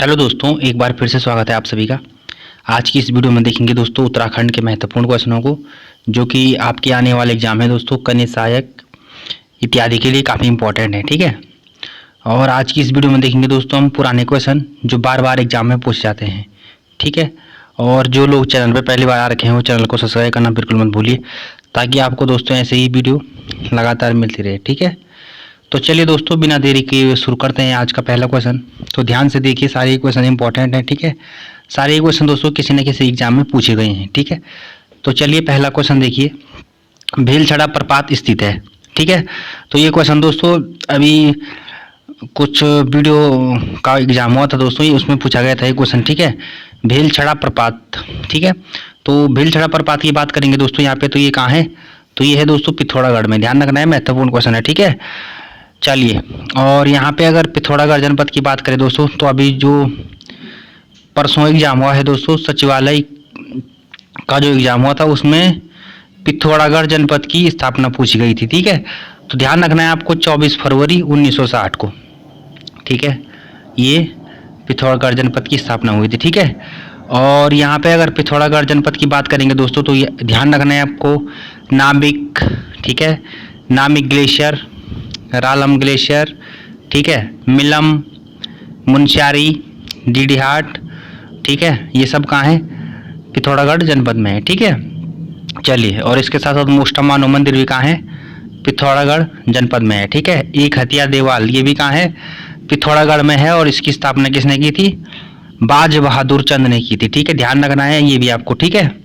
Hello दोस्तों, एक बार फिर से स्वागत है आप सभी का। आज की इस वीडियो में देखेंगे दोस्तों उत्तराखंड के महत्वपूर्ण क्वेश्चनों को, जो कि आपके आने वाले एग्जाम है दोस्तों, कन्या सहायक इत्यादि के लिए काफ़ी इंपॉर्टेंट है। ठीक है, और आज की इस वीडियो में देखेंगे दोस्तों हम पुराने क्वेश्चन जो बार बार एग्जाम में पूछ जाते हैं। ठीक है, और जो लोग चैनल पर पहली बार आ रखे हैं वो चैनल को सब्सक्राइब करना बिल्कुल मत भूलिए, ताकि आपको दोस्तों ऐसे ही वीडियो लगातार मिलती रहे। ठीक है, तो चलिए दोस्तों बिना देरी के शुरू करते हैं आज का पहला क्वेश्चन। तो ध्यान से देखिए, सारे क्वेश्चन इंपॉर्टेंट हैं। ठीक है, सारे क्वेश्चन दोस्तों किसी न किसी एग्जाम में पूछे गए हैं। ठीक है, तो चलिए पहला क्वेश्चन देखिए, भीलछड़ा प्रपात स्थित है। ठीक है, तो ये क्वेश्चन दोस्तों अभी कुछ वीडियो का एग्जाम हुआ था दोस्तों, ये उसमें पूछा गया था ये क्वेश्चन। ठीक है, भीलछड़ा प्रपात। ठीक है, तो भीलछड़ा प्रपात की बात करेंगे दोस्तों यहाँ पे, तो ये कहाँ है? तो ये है दोस्तों पिथौरागढ़ में। ध्यान रखना है, महत्वपूर्ण क्वेश्चन है। ठीक है, चलिए, और यहाँ पे अगर पिथौरागढ़ जनपद की बात करें दोस्तों, तो अभी जो परसों एग्जाम हुआ है दोस्तों, सचिवालय का जो एग्जाम हुआ था उसमें पिथौरागढ़ जनपद की स्थापना पूछी गई थी। ठीक है, तो ध्यान रखना है आपको 24 फरवरी 1960 को। ठीक है, ये पिथौरागढ़ जनपद की स्थापना हुई थी। ठीक है, और यहाँ पे अगर पिथौरागढ़ जनपद की बात करेंगे दोस्तों, तो ये ध्यान रखना है आपको नामिक, ठीक है, नामिक ग्लेशियर, रालम ग्लेशियर, ठीक है, मिलम, मुनस्यारी, डीडीहाट, ठीक है, ये सब कहाँ है? पिथौरागढ़ जनपद में है। ठीक है, चलिए, और इसके साथ साथ मोस्टमानो मंदिर भी कहाँ है? पिथौरागढ़ जनपद में है। ठीक है, एक हथिया देवाल, ये भी कहाँ है? पिथौरागढ़ में है, और इसकी स्थापना किसने की थी? बाज बहादुर चंद ने की थी। ठीक है, ध्यान रखना है ये भी आपको। ठीक है,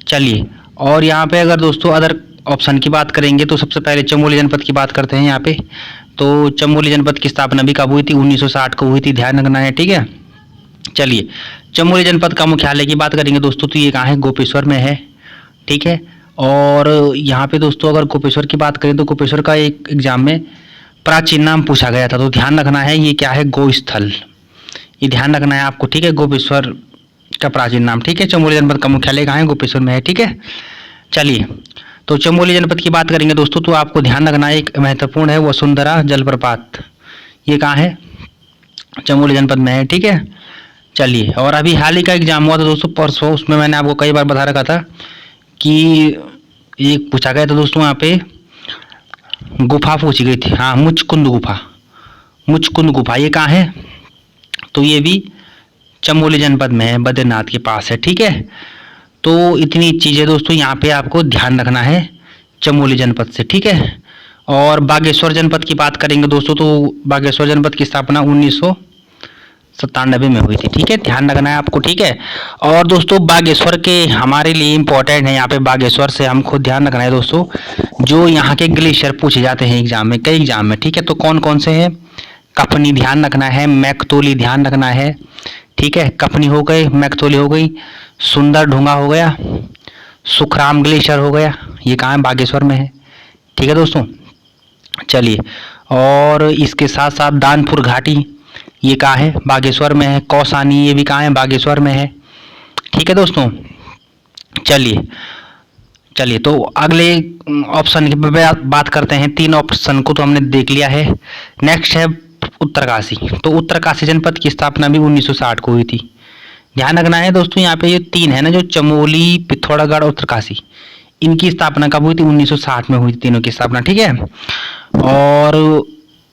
चलिए, और यहाँ पे अगर दोस्तों अदर ऑप्शन की बात करेंगे तो सबसे पहले चमोली जनपद की बात करते हैं यहाँ पे। तो चमोली जनपद की स्थापना भी कब हुई थी? 1960 को हुई थी। ध्यान रखना है। ठीक है, चलिए, चमोली जनपद का मुख्यालय की बात करेंगे दोस्तों, तो ये कहाँ है? गोपेश्वर में है। ठीक है, और यहाँ पे दोस्तों अगर गोपेश्वर की बात करें तो गोपेश्वर का एक एग्जाम में प्राचीन नाम पूछा गया था, तो ध्यान रखना है ये क्या है? गोस्थल, ये ध्यान रखना है आपको। ठीक है, गोपेश्वर का प्राचीन नाम। ठीक है, चमोली जनपद का मुख्यालय कहाँ है? गोपेश्वर में है। ठीक है, चलिए, तो चमोली जनपद की बात करेंगे दोस्तों, तो आपको ध्यान रखना है एक महत्वपूर्ण है वसुंधरा जलप्रपात, ये कहाँ है? चमोली जनपद में है। ठीक है, चलिए, और अभी हाल ही का एग्जाम हुआ था दोस्तों परसों, उसमें मैंने आपको कई बार बता रखा था कि एक पूछा गया था दोस्तों, यहाँ पे गुफा पूछी गई थी। हाँ, मुचकुंद गुफा, मुचकुंद गुफा ये कहाँ है? तो ये भी चमोली जनपद में है, बद्रीनाथ के पास है। ठीक है, तो इतनी चीज़ें दोस्तों यहाँ पे आपको ध्यान रखना है चमोली जनपद से। ठीक है, और बागेश्वर जनपद की बात करेंगे दोस्तों, तो बागेश्वर जनपद की स्थापना 1997 में हुई थी। ठीक है, ध्यान रखना है आपको। ठीक है, और दोस्तों बागेश्वर के हमारे लिए इम्पोर्टेंट है यहाँ पे, बागेश्वर से हमको ध्यान रखना है दोस्तों, जो यहाँ के ग्लेशियर पूछे जाते हैं एग्जाम में, कई एग्जाम में। ठीक है, तो कौन कौन से हैं? कफनी ध्यान रखना है, मैकतोली ध्यान रखना है। ठीक है, कफनी हो गई, मैकतोली हो गई, सुंदर ढूंगा हो गया, सुखराम ग्लेशियर हो गया, ये कहाँ है? बागेश्वर में है। ठीक है दोस्तों, चलिए, और इसके साथ साथ दानपुर घाटी, ये कहाँ है? बागेश्वर में है। कौसानी, ये भी कहाँ है? बागेश्वर में है। ठीक है दोस्तों, चलिए, तो अगले ऑप्शन की बात करते हैं। 3 ऑप्शन को तो हमने देख लिया है। नेक्स्ट है उत्तरकाशी, तो उत्तरकाशी जनपद की स्थापना भी 1960 को हुई थी। ध्यान रखना है दोस्तों, यहाँ पे ये 3 है ना, जो चमोली, पिथौरागढ़, उत्तरकाशी, इनकी स्थापना कब हुई थी? 1960 में हुई थी तीनों की स्थापना। ठीक है, और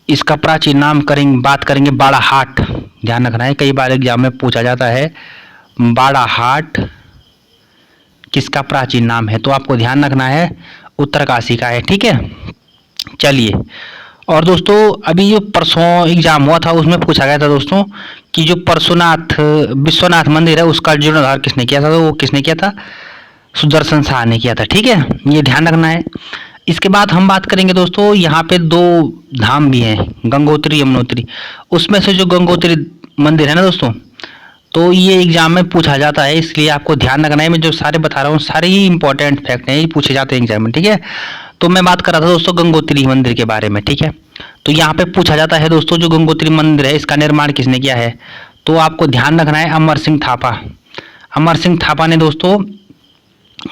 इसका प्राचीन नाम बात करेंगे बाड़ाहाट। ध्यान रखना है, कई बार एग्जाम में पूछा जाता है बाड़ाहाट किसका प्राचीन नाम है, तो आपको ध्यान रखना है उत्तरकाशी का है। ठीक है, चलिए, और दोस्तों अभी जो परसों एग्जाम हुआ था उसमें पूछा गया था दोस्तों कि जो परशुनाथ विश्वनाथ मंदिर है उसका जीर्णोद्धार किसने किया था? तो वो किसने किया था? सुदर्शन शाह ने किया था। ठीक है, ये ध्यान रखना है। इसके बाद हम बात करेंगे दोस्तों, यहाँ पे 2 धाम भी हैं, गंगोत्री, यमुनोत्री। उसमें से जो गंगोत्री मंदिर है ना दोस्तों, तो ये एग्जाम में पूछा जाता है, इसलिए आपको ध्यान रखना है। मैं जो सारे बता रहा हूँ सारे ही इंपॉर्टेंट फैक्ट हैं, ये पूछे जाते हैं एग्जाम में। ठीक है, तो मैं बात कर रहा था दोस्तों गंगोत्री मंदिर के बारे में। ठीक है, तो यहाँ पे पूछा जाता है दोस्तों, जो गंगोत्री मंदिर है इसका निर्माण किसने किया है? तो आपको ध्यान रखना है अमर सिंह थापा। अमर सिंह थापा ने दोस्तों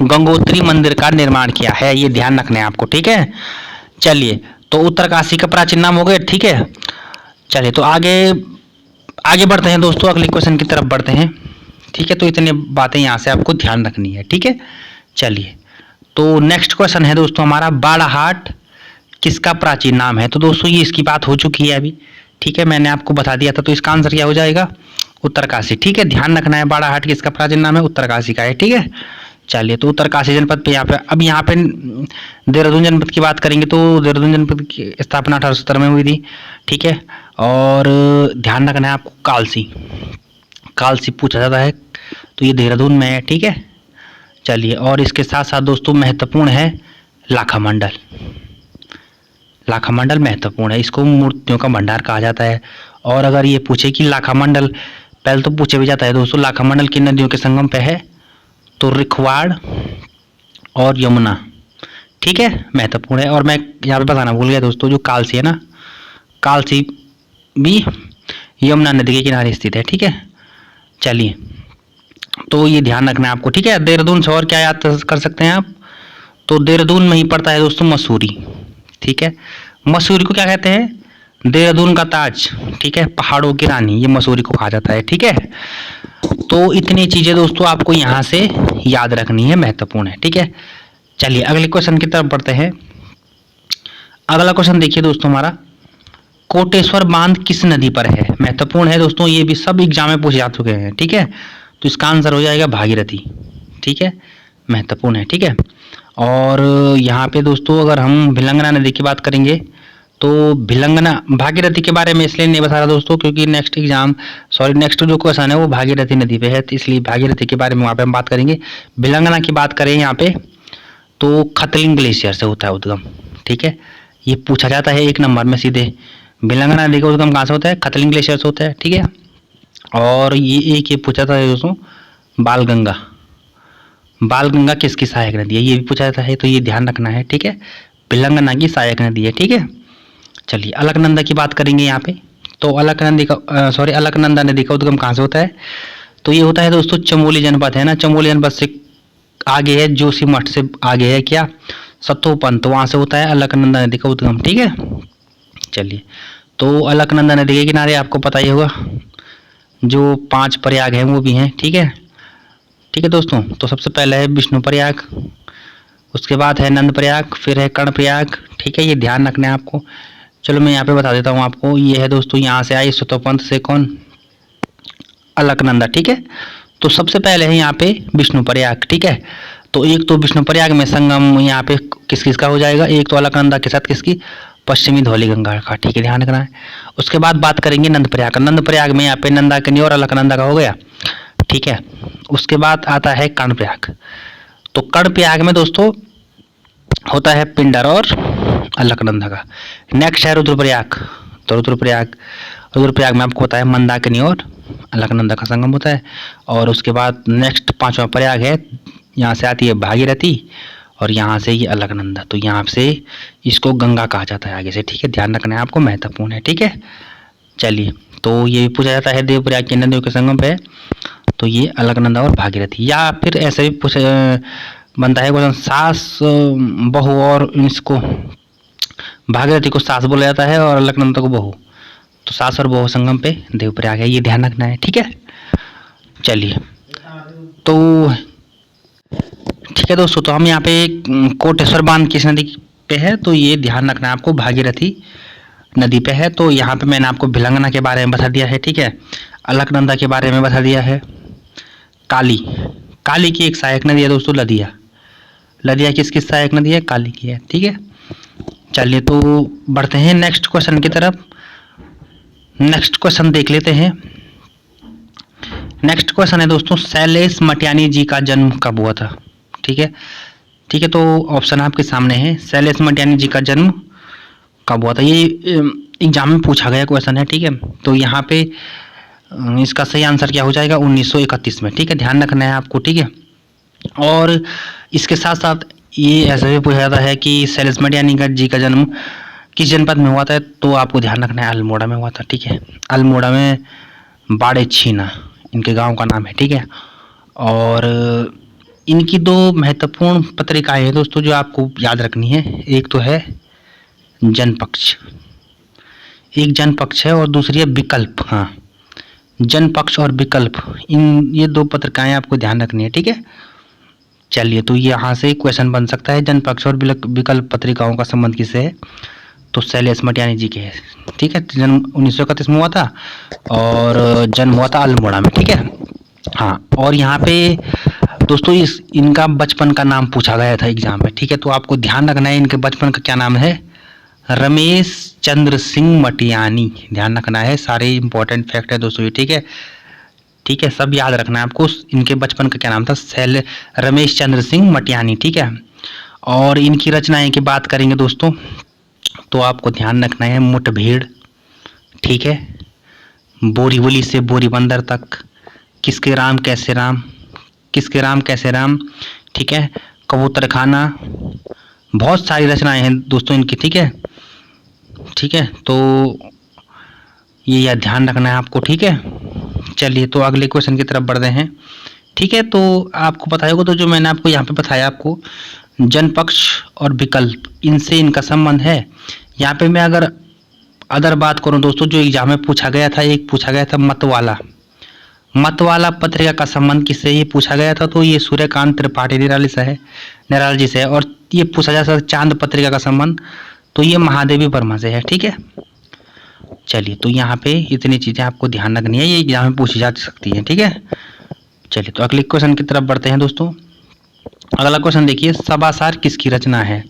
गंगोत्री मंदिर का निर्माण किया है, ये ध्यान रखना है आपको। ठीक है, चलिए, तो उत्तरकाशी का प्राचीन नाम हो गया। ठीक है, चलिए, तो आगे आगे बढ़ते हैं दोस्तों, अगले क्वेश्चन की तरफ बढ़ते हैं। ठीक है, तो इतनी बातें यहाँ से आपको ध्यान रखनी है। ठीक है, चलिए तो नेक्स्ट क्वेश्चन है दोस्तों हमारा, बाड़ाहाट किसका प्राचीन नाम है? तो दोस्तों ये इसकी बात हो चुकी है अभी। ठीक है, मैंने आपको बता दिया था, तो इसका आंसर क्या हो जाएगा? उत्तरकाशी। ठीक है, ध्यान रखना है, बाड़ाहाट किसका प्राचीन नाम है? उत्तरकाशी का है। ठीक है, चलिए तो उत्तरकाशी जनपद पे यहाँ पे देहरादून जनपद की बात करेंगे तो देहरादून जनपद की स्थापना 1870 में हुई थी। ठीक है, और ध्यान रखना है आपको, कालसी पूछा जाता है, तो ये देहरादून में है। ठीक है, चलिए और इसके साथ साथ दोस्तों महत्वपूर्ण है लाखा मंडल। लाखा मंडल महत्वपूर्ण है, इसको मूर्तियों का भंडार कहा जाता है। और अगर ये पूछे कि लाखा मंडल, पहले तो पूछे भी जाता है दोस्तों, लाखा मंडल किन नदियों के संगम पे है? तो रिखवाड़ और यमुना। ठीक है, महत्वपूर्ण है। और मैं यहाँ पे बताना भूल गया दोस्तों, जो कालसी है ना, कालसी भी यमुना नदी के किनारे स्थित है। ठीक है, चलिए तो ये ध्यान रखना है आपको। ठीक है, देहरादून से और क्या याद कर सकते हैं आप? तो देहरादून में ही पड़ता है दोस्तों मसूरी। ठीक है, मसूरी को क्या कहते हैं? देहरादून का ताज। ठीक है, पहाड़ों की रानी, ये मसूरी को कहा जाता है। ठीक है, तो इतनी चीजें दोस्तों आपको यहाँ से याद रखनी है, महत्वपूर्ण है। ठीक है, चलिए अगले क्वेश्चन की तरफ बढ़ते हैं। अगला क्वेश्चन देखिए दोस्तों हमारा, कोटेश्वर बांध किस नदी पर है? महत्वपूर्ण है दोस्तों, ये भी सब एग्जाम में पूछे जा चुके हैं। ठीक है, तो इसका आंसर हो जाएगा भागीरथी। ठीक है, महत्वपूर्ण है। ठीक है, और यहाँ पे दोस्तों अगर हम भिलंगना नदी की बात करेंगे तो भिलंगना, भागीरथी के बारे में इसलिए नहीं बता रहा दोस्तों क्योंकि नेक्स्ट जो क्वेश्चन है वो भागीरथी नदी पे है, तो इसलिए भागीरथी के बारे में वहाँ पे हम बात करेंगे। भिलंगना की बात करें यहाँ पे तो खतलिंग ग्लेशियर से होता है उद्गम। ठीक है, ये पूछा जाता है 1 नंबर में सीधे, भिलंगना नदी का उद्गम कहाँ से होता है? खतलिंग ग्लेशियर से होता है। ठीक है, और ये पूछा था दोस्तों, बालगंगा किसकी सहायक नदी है? ये भी पूछा जाता है, तो ये ध्यान रखना है। ठीक है, भिलंगना की सहायक नदी है। ठीक है, चलिए अलकनंदा की बात करेंगे यहाँ पे, तो अलकनंदा नदी का उद्गम कहाँ से होता है? तो ये होता है दोस्तों चमोली जनपद है ना, चमोली जनपद से आगे है, जोशीमठ से आगे है क्या? सत्तोपंत, वहाँ से होता है अलकनंदा नदी का उद्गम। ठीक है, चलिए तो अलकनंदा नदी के किनारे आपको पता ही होगा जो 5 प्रयाग हैं वो भी हैं। ठीक है, ठीक है दोस्तों, तो सबसे पहले है विष्णु प्रयाग, उसके बाद है नंद प्रयाग, फिर है कर्ण प्रयाग। ठीक है, ये ध्यान रखना है आपको। चलो मैं यहाँ पे बता देता हूँ आपको, ये है दोस्तों यहाँ से आई सतोपंथ से कौन? अलकनंदा। ठीक है, तो सबसे पहले है यहाँ पे विष्णु प्रयाग। ठीक है, तो एक तो विष्णु प्रयाग में संगम यहाँ पे किस किस का हो जाएगा? एक तो अलकनंदा के साथ किसकी? पश्चिमी धौलीगंगा का। ठीक है, ध्यान रखना है। उसके बाद बात करेंगे नंद प्रयाग। नंद प्रयाग में यहाँ पे नंदाकिनी और अलकनंदा का हो गया। ठीक है, उसके बाद आता है कर्ण प्रयाग। तो कर्ण प्रयाग में दोस्तों होता है पिंडर और अलकनंदा का। नेक्स्ट है रुद्रप्रयाग। तो रुद्रप्रयाग में आपको होता है मंदाकिनी और अलकनंदा का संगम होता है। और उसके बाद नेक्स्ट 5वां प्रयाग है, यहाँ से आती है भागीरथी और यहाँ से ये अलकनंदा, तो यहाँ से इसको गंगा कहा जाता है आगे से। ठीक है, ध्यान रखना है आपको, महत्वपूर्ण है। ठीक है, चलिए तो ये पूछा जाता है देवप्रयाग की नदियों के संगम पे, तो ये अलकनंदा और भागीरथी। या फिर ऐसे भी बनता है क्वेश्चन, सास बहू, और इसको भागीरथी को सास बोला जाता है और अलकनंदा को बहू, तो सास और बहू संगम पे देवप्रयाग है, ये ध्यान रखना है। ठीक है, चलिए तो ठीक है दोस्तों, तो हम यहाँ पे कोटेश्वर बांध किस नदी पे है? तो ये ध्यान रखना है आपको, भागीरथी नदी पे है। तो यहाँ पे मैंने आपको भिलंगना के बारे में बता दिया है। ठीक है, अलकनंदा के बारे में बता दिया है। काली की एक सहायक नदी है दोस्तों लदिया किसकी सहायक नदी है? काली की है। ठीक है, चलिए तो बढ़ते हैं नेक्स्ट क्वेश्चन की तरफ। नेक्स्ट क्वेश्चन देख लेते हैं। नेक्स्ट क्वेश्चन है दोस्तों, शैलेश मटियानी जी का जन्म कब हुआ था? ठीक है, तो ऑप्शन आपके सामने है, शैलेश मटियानी जी का जन्म कब हुआ था? ये एग्जाम में पूछा गया क्वेश्चन है। ठीक है, तो यहाँ पे इसका सही आंसर क्या हो जाएगा? 1931 में। ठीक है, ध्यान रखना है आपको। ठीक है, और इसके साथ साथ ये ऐसा भी पूछा जाता है कि शैलेश मटियानी जी का जन्म किस जनपद में हुआ था? तो आपको ध्यान रखना है अल्मोड़ा में हुआ था। ठीक है, अल्मोड़ा में बाड़े छीना इनके गांव का नाम है। ठीक है, और इनकी 2 महत्वपूर्ण पत्रिकाएं हैं दोस्तों जो आपको याद रखनी है। एक तो है जनपक्ष, एक जनपक्ष है, और दूसरी है विकल्प। हाँ, जनपक्ष और विकल्प, इन ये दो पत्रिकाएं आपको ध्यान रखनी है, ठीक है। चलिए, तो यहाँ से क्वेश्चन बन सकता है, जनपक्ष और विकल्प पत्रिकाओं का संबंध किससे है, तो शैलेश मटियानी जी के है, ठीक है। जन्म 1931 में हुआ था और जन्म हुआ था अल्मोड़ा में, ठीक है। हाँ, और यहाँ पे दोस्तों इनका बचपन का नाम पूछा गया था एग्जाम में, ठीक है। तो आपको ध्यान रखना है इनके बचपन का क्या नाम है, रमेश चंद्र सिंह मटियानी, ध्यान रखना है। सारे इंपॉर्टेंट फैक्ट है दोस्तों ये, ठीक है, ठीक है, सब याद रखना है आपको। इनके बचपन का क्या नाम था, रमेश चंद्र सिंह मटियानी, ठीक है। और इनकी रचनाएं की बात करेंगे दोस्तों, तो आपको ध्यान रखना है मुठभेड़, ठीक है, बोरीवली से बोरीबंदर तक, किसके राम कैसे राम, किसके राम कैसे राम, ठीक है, कबूतरखाना, बहुत सारी रचनाएं हैं दोस्तों इनकी, ठीक है, ठीक है। तो ये याद ध्यान रखना है आपको, ठीक है। चलिए, तो अगले क्वेश्चन की तरफ बढ़ते हैं, ठीक है। तो आपको पता होगा, तो जो मैंने आपको यहाँ पे बताया आपको जनपक्ष और विकल्प, इनसे इनका संबंध है। यहाँ पे मैं अगर अदर बात करूँ दोस्तों, जो एग्जाम में पूछा गया था, एक पूछा गया था मतवाला, मतवाला पत्रिका का संबंध किससे ये पूछा गया था, तो ये सूर्यकांत त्रिपाठी निराली से है, निराल जी से है। और ये पूछा जा सकता चांद पत्रिका का संबंध, तो ये महादेवी वर्मा से है, ठीक है। चलिए, तो यहाँ पे इतनी चीजें आपको ध्यान रखनी है, ये एग्जाम में पूछी जा सकती है, ठीक है। चलिए, तो अगले क्वेश्चन की तरफ बढ़ते हैं दोस्तों। अगला क्वेश्चन देखिए, सभासार किसकी रचना है,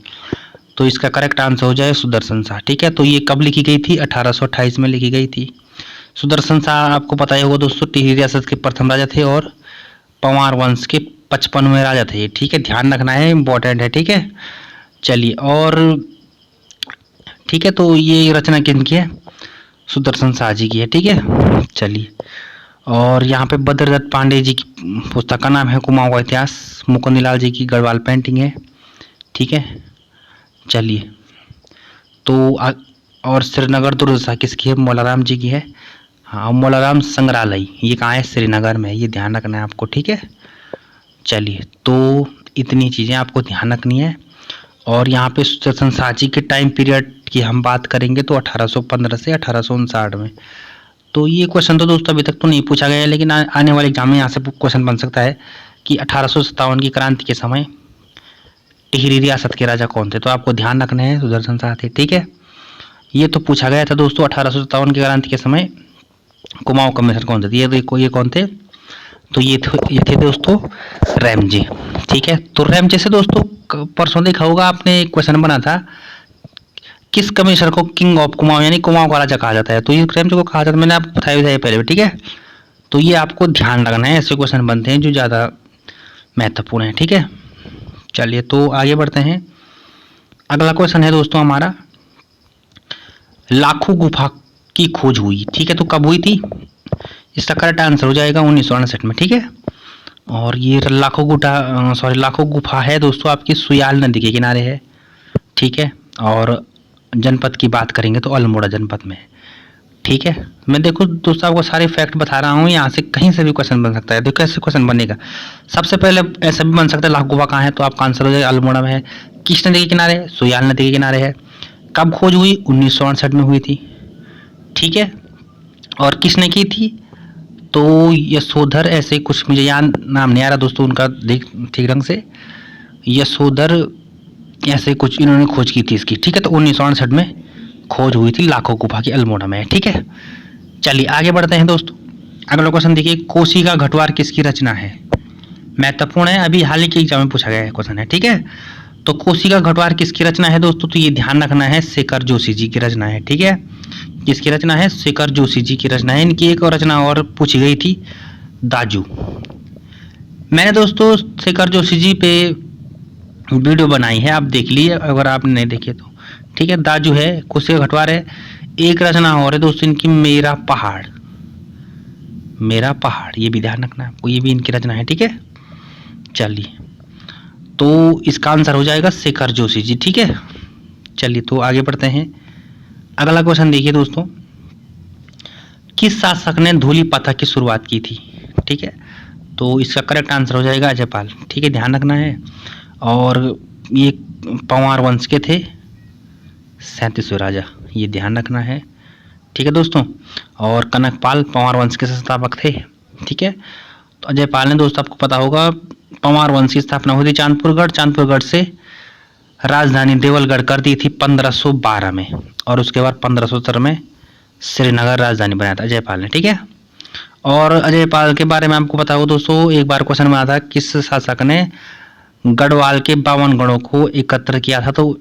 तो इसका करेक्ट आंसर हो जाए सुदर्शन शाह, ठीक है। तो ये कब लिखी गई थी, 1828 में लिखी गई थी। सुदर्शन शाह आपको पता ही होगा दोस्तों, टिहरी रियासत के प्रथम राजा थे और पंवार वंश के 55वें राजा थे, ठीक है, ध्यान रखना है, इंपॉर्टेंट है, ठीक है। चलिए, और ठीक है, तो ये रचना किनकी है, सुदर्शन शाह जी की है, ठीक है। चलिए, और यहाँ पे बद्रदत्त पांडे जी की पुस्तक का नाम है कुमाऊं का इतिहास, मुकुंदलाल जी की गढ़वाल पेंटिंग है, ठीक है। चलिए, तो और श्रीनगर दुर्दशा किसकी है, मौलाराम जी की है। हाँ, मौलाराम संग्रहालय ये कहाँ है, श्रीनगर में, ये ध्यान रखना है आपको, ठीक है। चलिए, तो इतनी चीज़ें आपको ध्यान रखनी है। और यहाँ पे सुदर्शन शाह जी के टाइम पीरियड की हम बात करेंगे तो 1815 से 1859 में। तो ये क्वेश्चन तो दोस्तों अभी तक तो नहीं पूछा गया है, लेकिन आने वाले एग्जाम में यहाँ से क्वेश्चन बन सकता है कि 1857 की क्रांति के समय टिहरी रियासत के राजा कौन थे, तो आपको ध्यान रखना है सुदर्शन शाह थे, ठीक है। ये तो पूछा गया था दोस्तों, 1857 की क्रांति के समय कुमाऊं कमिश्नर कौन थे, ये देखो ये कौन थे, तो ये थे दोस्तों रैमजे, ठीक है। तो रैमजे से दोस्तों परसों देखा होगा आपने, एक क्वेश्चन बना था, किस कमिश्नर को किंग ऑफ कुमाऊं यानी कुमाऊं का राजा कहा जाता है, तो ये रैमजे को कहा जाता है, मैंने आपको बताया पहले, ठीक है। तो ये आपको ध्यान रखना है, ऐसे क्वेश्चन बनते हैं जो ज़्यादा महत्वपूर्ण है, ठीक है। चलिए, तो आगे बढ़ते हैं। अगला क्वेश्चन है दोस्तों हमारा, लाखों गुफा की खोज हुई, ठीक है, तो कब हुई थी, इसका करेक्ट आंसर हो जाएगा 1968 में, ठीक है। और ये लाखों गुफा है दोस्तों आपकी सुयाल नदी के किनारे है, ठीक है। और जनपद की बात करेंगे तो अल्मोड़ा जनपद में, ठीक है। मैं देखो दोस्तों आपको सारे फैक्ट बता रहा हूँ, यहाँ से कहीं से भी क्वेश्चन बन सकता है। देखो कैसे क्वेश्चन बनेगा, सबसे पहले ऐसा भी बन सकता है लाखों गुफा कहाँ है, तो आपका आंसर हो जाएगा अल्मोड़ा में है। किस नदी के किनारे है, सुयाल नदी के किनारे है। कब खोज हुई, 1968 में हुई थी, ठीक है। और किसने की थी, तो यशोधर, ऐसे कुछ मुझे याद नाम नहीं आ रहा दोस्तों उनका ठीक ढंग से, यशोधर ऐसे कुछ इन्होंने खोज की थी इसकी, ठीक है। तो 1968 में खोज हुई थी लाखों गुफा की अल्मोड़ा में, ठीक है। चलिए, आगे बढ़ते हैं दोस्तों। अगला क्वेश्चन देखिए, कोसी का घटवार किसकी रचना है, महत्वपूर्ण है, अभी हाल ही के एग्जाम में पूछा गया है क्वेश्चन है, ठीक है। तो कोसी का घटवार किसकी रचना है दोस्तों, तो ये ध्यान रखना है शेखर जोशी जी की रचना है, ठीक है। किसकी रचना है, शेखर जोशी जी की रचना है। इनकी एक और रचना और पूछी गई थी, दाजू। मैंने दोस्तों शेखर जोशी जी पे वीडियो बनाई है, आप देख लीजिए अगर आपने नहीं देखे तो, ठीक है। दाजू है, कोसी का घटवार है। एक रचना और है दोस्तों इनकी, मेरा पहाड़, मेरा पहाड़, ये भी ध्यान रखना है आपको, ये भी इनकी रचना है, ठीक है। चलिए, तो इसका आंसर हो जाएगा शेखर जोशी जी, ठीक है। चलिए, तो आगे बढ़ते हैं। अगला क्वेश्चन देखिए दोस्तों, किस शासक ने धूली प्रथा की शुरुआत की थी, ठीक है। तो इसका करेक्ट आंसर हो जाएगा अजयपाल, ठीक है, ध्यान रखना है। और ये पंवार वंश के थे 37वें राजा, ये ध्यान रखना है, ठीक है दोस्तों। और कनकपाल पंवार वंश के संस्थापक थे। ठीक है, तो अजयपाल ने दोस्तों आपको पता होगा पंवार वंश की स्थापना हुई थी चांदपुरगढ़ से राजधानी देवलगढ़ कर दी थी 1512 में, और उसके बाद 1517 में श्रीनगर राजधानी बनाया था अजयपाल ने। ठीक है, और अजयपाल के बारे में आपको पता होगा दोस्तों, एक बार क्वेश्चन में आया था किस शासक ने गढ़वाल के 52 गढ़ों को एकत्र किया था, तो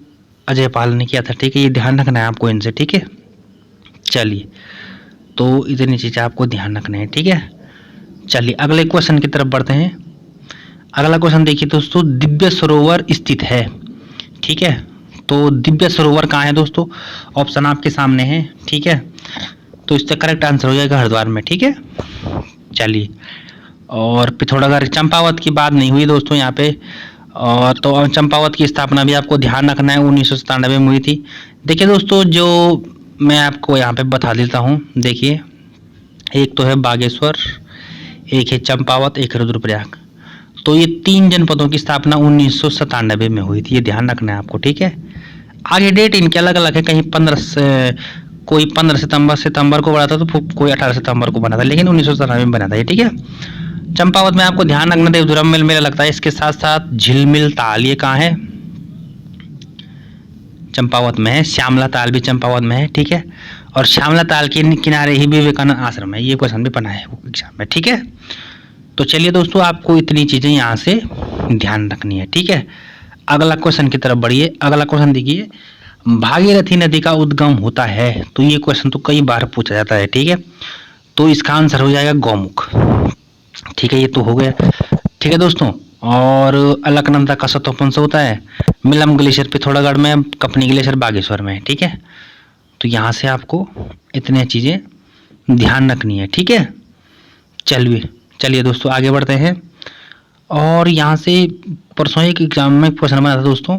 अजयपाल ने किया था। ठीक है, ये ध्यान रखना है आपको इनसे। ठीक है, चलिए, तो इतनी चीज़ें आपको ध्यान रखना है। ठीक है, चलिए अगले क्वेश्चन की तरफ बढ़ते हैं। अगला क्वेश्चन देखिए दोस्तों, दिव्य सरोवर स्थित है। ठीक है, तो दिव्य सरोवर कहाँ है दोस्तों? ऑप्शन आपके सामने है। ठीक है, तो इसका करेक्ट आंसर हो जाएगा हरिद्वार में। ठीक है, चलिए, और पिथौरागढ़ चंपावत की बात नहीं हुई दोस्तों यहाँ पे, और तो चंपावत की स्थापना भी आपको ध्यान रखना है, 1997 में हुई थी। देखिए दोस्तों, जो मैं आपको यहाँ पे बता देता हूँ, देखिए एक तो है बागेश्वर, एक है चंपावत, एक है रुद्रप्रयाग। तो ये 3 जनपदों की स्थापना 1997 में हुई थी, ये ध्यान रखना है आपको। ठीक है, आगे डेट इनके अलग अलग है, कहीं 15 सितंबर को बना था, तो कोई 18 सितंबर को बना था, लेकिन 1997 में बना था ये। ठीक है, चंपावत में आपको ध्यान रखना, देवधुरम में मेला लगता है। इसके साथ साथ झिलमिल ताल, ये कहाँ है? चंपावत में है। श्यामला ताल भी चंपावत में है। ठीक है, और श्यामला ताल के किनारे ही विवेकानंद आश्रम है। ये क्वेश्चन भी बना है एग्जाम में। ठीक है, तो चलिए दोस्तों, आपको इतनी चीजें यहाँ से ध्यान रखनी है। ठीक है, अगला क्वेश्चन की तरफ बढ़िए। अगला क्वेश्चन देखिए, भागीरथी नदी का उद्गम होता है, तो ये क्वेश्चन तो कई बार पूछा जाता है। ठीक है, तो इसका आंसर हो जाएगा गौमुख। ठीक है, ये तो हो गया। ठीक है दोस्तों, और अलकनंदा का सतोपन से होता है, मिलम ग्लेशियर पिथौरागढ़ में, कपनी ग्लेशियर बागेश्वर में। ठीक है, तो यहाँ से आपको इतनी चीजें ध्यान रखनी है। ठीक है, चलिए दोस्तों आगे बढ़ते हैं। और यहाँ से परसों एक एग्जाम में क्वेश्चन बना था दोस्तों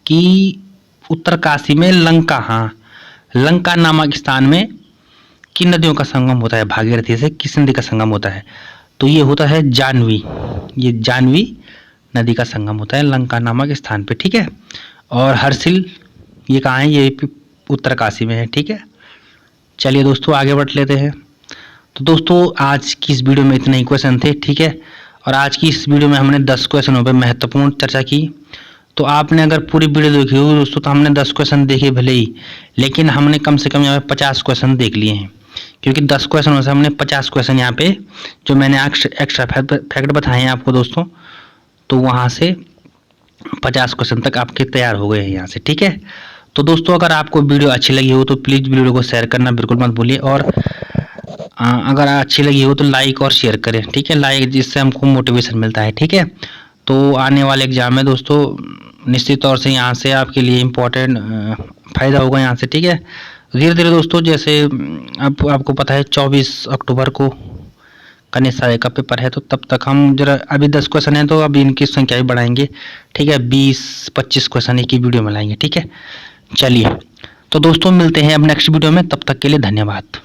कि उत्तरकाशी में लंका नामक स्थान में किन नदियों का संगम होता है? भागीरथी से किस नदी का संगम होता है? तो ये होता है जानवी, ये जानवी नदी का संगम होता है लंका नामक स्थान पे। ठीक है, और हर्षिल ये कहाँ है? ये उत्तरकाशी में है। ठीक है, चलिए दोस्तों आगे बढ़ लेते हैं। तो दोस्तों आज की इस वीडियो में इतने ही क्वेश्चन थे। ठीक है, और आज की इस वीडियो में हमने 10 क्वेश्चनों पर महत्वपूर्ण चर्चा की। तो आपने अगर पूरी वीडियो देखी होगी दोस्तों, तो हमने 10 क्वेश्चन देखे भले ही, लेकिन हमने कम से कम यहाँ पे 50 क्वेश्चन देख लिए हैं, क्योंकि 10 क्वेश्चनों से हमने 50 क्वेश्चन यहाँ पे जो मैंने एक्स्ट्रा फैक्ट बताए हैं आपको दोस्तों, तो वहाँ से 50 क्वेश्चन तक आपके तैयार हो गए हैं यहाँ से। ठीक है, तो दोस्तों अगर आपको वीडियो अच्छी लगी हो तो प्लीज़ वीडियो को शेयर करना बिल्कुल मत भूलिए, और अगर अच्छी लगी हो तो लाइक और शेयर करें। ठीक है, लाइक जिससे हमको मोटिवेशन मिलता है। ठीक है, तो आने वाले एग्जाम में दोस्तों निश्चित तौर से यहाँ से आपके लिए इम्पोर्टेंट फ़ायदा होगा यहाँ से। ठीक है, धीरे धीरे दोस्तों, जैसे अब आपको पता है 24 अक्टूबर को कन्या सहायक का पेपर है, तो तब तक हम जरा, अभी 10 क्वेश्चन है तो अभी इनकी संख्या भी बढ़ाएंगे। ठीक है, 20-25 क्वेश्चन एक ही वीडियो में लाएंगे। ठीक है, चलिए तो दोस्तों मिलते हैं अब नेक्स्ट वीडियो में, तब तक के लिए धन्यवाद।